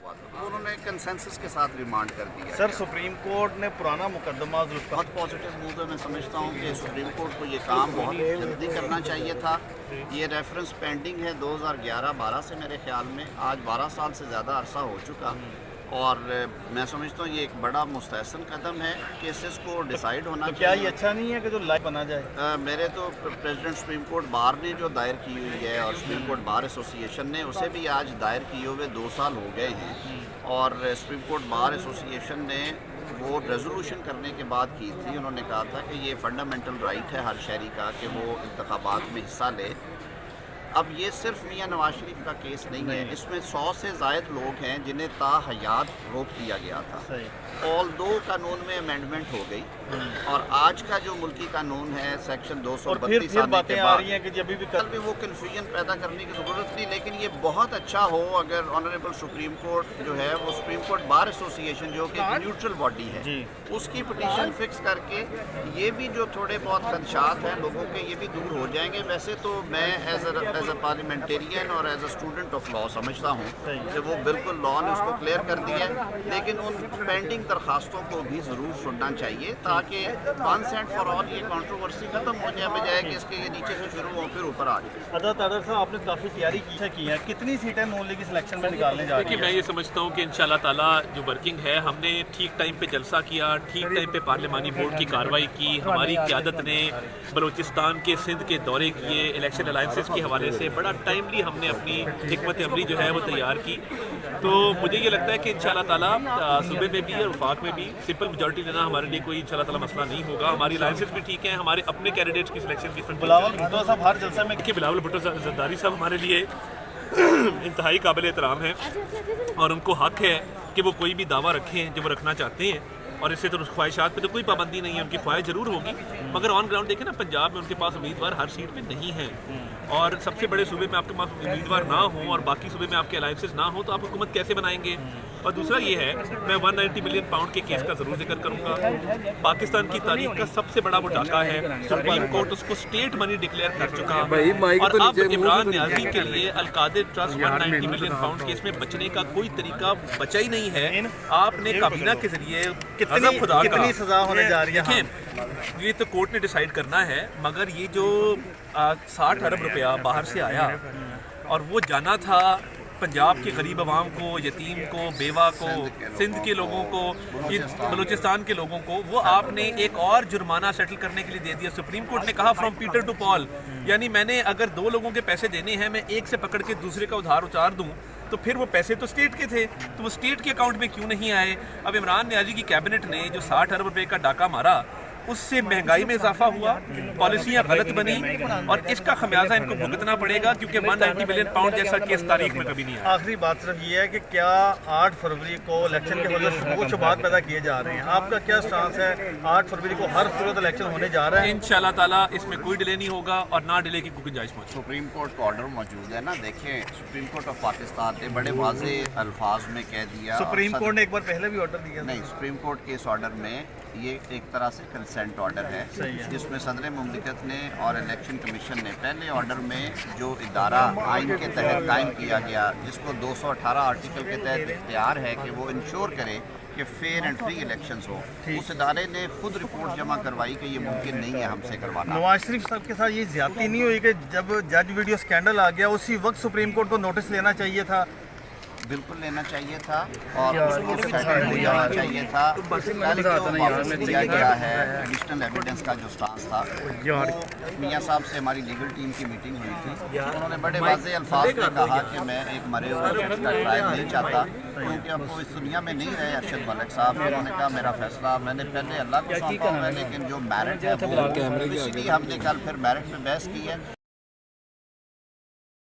हुआ था, तो उन्होंने कंसेंसस के साथ रिमांड कर दिया। सर सुप्रीम कोर्ट ने पुराना मुकदमा बहुत पॉजिटिव मूव है। मैं समझता हूँ कि सुप्रीम कोर्ट को ये काम बहुत जल्दी करना चाहिए था। ये रेफरेंस पेंडिंग है 2011-12 से मेरे ख्याल में, आज 12 साल से ज़्यादा अरसा हो चुका, और मैं समझता हूँ ये एक बड़ा मुस्तहसन कदम है। केसेस को डिसाइड होना तो क्या ये अच्छा नहीं है कि जो लाइव बना जाए? मेरे तो प्रेसिडेंट सुप्रीम कोर्ट बार ने जो दायर की हुई है और सुप्रीम कोर्ट बार एसोसिएशन ने, उसे भी आज दायर किए हुए 2 साल हो गए हैं, और सुप्रीम कोर्ट बार एसोसिएशन ने वो रेजोल्यूशन करने के बाद की थी। उन्होंने कहा था कि ये फंडामेंटल राइट है हर शहरी का कि वो इंतखाबात में हिस्सा ले। अब ये सिर्फ मियां नवाज शरीफ का केस नहीं है, इसमें 100 से ज़ायद लोग हैं जिन्हें ताहयात रोक दिया गया था। ऑल दो कानून में अमेंडमेंट हो गई, और आज का जो मुल्की कानून है सेक्शन 232 आने के बाद हैं कि जब भी कल भी वो कन्फ्यूजन पैदा करने की ज़रूरत नहीं। लेकिन ये बहुत अच्छा हो अगर ऑनरेबल सुप्रीम कोर्ट जो है वो सुप्रीम कोर्ट बार एसोसिएशन जो कि एक न्यूट्रल बॉडी है उसकी पिटीशन फिक्स करके ये भी जो थोड़े बहुत खदशात हैं लोगों के ये भी दूर हो जाएंगे। वैसे तो मैं एज अ पार्लियामेंटेरियन और as a student of law समझता हूँ कि वो बिल्कुल लॉ ने उसको क्लियर कर दिया, लेकिन उन पेंडिंग दरखास्तों को भी ज़रूर सुनना चाहिए ताकि वंस एंड फॉर ऑल ये कंट्रोवर्सी खत्म हो जाए, बजाय कि इसके ये नीचे से शुरू हो फिर ऊपर आ जाए। अदर साहब आपने काफ़ी तैयारी की है, कितनी सीटें नून लीग की सिलेक्शन में निकालने जा रही है? मैं ये समझता हूँ कि इंशाल्लाह ताला जो वर्किंग है, हमने ठीक टाइम पे जलसा किया, ठीक टाइम पे पार्लिमानी बोर्ड की कार्रवाई की, हमारी क़यादत ने बलूचिस्तान के सिंध के दौरे किए, इलेक्शन अलाइंसेस के हवाले से बड़ा टाइमली हमने अपनी हिकमत अमली जो है वो तैयार की। तो मुझे ये लगता है कि इंशाल्लाह ताला सूबे में भी और वफाक में भी सिंपल मेजॉरिटी लेना हमारे लिए कोई इंशाल्लाह ताला मसला नहीं होगा। हमारी अलाइंसेस भी ठीक हैं, हमारे अपने कैंडिडेट्स की सिलेक्शन की बिलावल भुट्टो साहब हर जलसे में कि बिलावल भुट्टो जरदारी साहब हमारे लिए इंतहाई काबिल एहतराम है, और उनको हक है कि वो कोई भी दावा रखें जो वो रखना चाहते हैं, और इससे तो ख्वाहिशात पे तो कोई पाबंदी नहीं है, उनकी ख्वाहिश ज़रूर होगी, मगर ऑन ग्राउंड देखें ना पंजाब में उनके पास उम्मीदवार हर सीट पे नहीं है, और सबसे बड़े सूबे में आपके पास उम्मीदवार ना हो और बाकी सूबे में आपके अलाइंसेस ना हो तो आप हुकूमत कैसे बनाएंगे? और दूसरा ये है, मैं 190 मिलियन पाउंड के केस का ज़रूर जिक्र करूँगा। पाकिस्तान की तारीख का सबसे बड़ा वो डाका है, सुप्रीम कोर्ट उसको स्टेट मनी डिक्लेयर कर चुका, और अब इमरान न्याजी के लिए Al-Qadir trust 190 million pound case में बचने का कोई तरीका बचा ही नहीं है। आपने काबीना के जरिए कितनी सजा होने जा रही है? ये तो कोर्ट ने डिसाइड करना है, मगर ये जो 60 अरब रुपया बाहर से आया और वो जाना था पंजाब के गरीब आवाम को, यतीम को, बेवा को, सिंध के लोगों को, बलूचिस्तान के लोगों को, वो आपने एक और जुर्माना सेटल करने के लिए दे दिया। सुप्रीम कोर्ट ने कहा फ्रॉम पीटर टू पॉल, यानी मैंने अगर 2 लोगों के पैसे देने हैं, मैं एक से पकड़ के दूसरे का उधार उतार दूं, तो फिर वो पैसे तो स्टेट के थे, तो वो स्टेट के अकाउंट में क्यों नहीं आए? अब इमरान न्याजी की कैबिनेट ने जो 60 अरब रुपए का डाका मारा, उससे महंगाई में इजाफा हुआ, पॉलिसियाँ गलत बनी, और इसका खमियाजा इनको भुगतना पड़ेगा, क्योंकि 190 मिलियन पाउंड जैसा केस तारीख में कभी नहीं आया। आखिरी बात सिर्फ ये है कि क्या 8 फरवरी को इलेक्शन के मतलब वो शुबात पैदा किए जा रहे हैं, आपका क्या स्टांस है? 8 फरवरी को हर सूरत इलेक्शन होने जा रहा है, इंशाल्लाह ताला इसमें कोई डिले नहीं होगा और ना डिले की कोई गुंजाइश मौजूद। सुप्रीम कोर्ट का ऑर्डर मौजूद है ना, देखें सुप्रीम कोर्ट ऑफ पाकिस्तान ने बड़े वाज़ेह अल्फाज में कह दिया। सुप्रीम कोर्ट ने एक बार पहले भी ऑर्डर दिया नहीं, सुप्रीम कोर्ट के इस ऑर्डर में ये एक तरह से कंसेंट ऑर्डर है, जिसमें सदर मुमलिकत ने और इलेक्शन कमीशन ने पहले ऑर्डर में जो इदारा आइन के तहत कायम किया गया, जिसको 218 आर्टिकल के तहत इख्तियार है कि वो इंश्योर करे कि फेयर एंड फ्री इलेक्शंस हो, उस इदारे ने खुद रिपोर्ट जमा करवाई कि ये मुमकिन नहीं है हमसे करवाना। नवाज शरीफ साहब के साथ ये ज्यादती नहीं हुई कि जब जज वीडियो स्कैंडल आ गया उसी वक्त सुप्रीम कोर्ट को नोटिस लेना चाहिए था? बिल्कुल लेना चाहिए था, और उसको सेटल हो जाना चाहिए था। कल जो वापस लिया गया है एडिशनल एविडेंस का जो स्टांस था, वो मियाँ साहब से हमारी लीगल टीम की मीटिंग हुई थी, उन्होंने बड़े वाज़ेह अल्फाज में कहा कि मैं एक मरे हुए शख्स का ट्रायल नहीं चाहता, क्योंकि अब वो इस दुनिया में नहीं रहे अरशद मलिक साहब। उन्होंने कहा मेरा फैसला मैंने पहले अल्लाह को सौंपा है, लेकिन जो मेरिट है वो, इसलिए हमने कल फिर मेरिट पे बहस की है।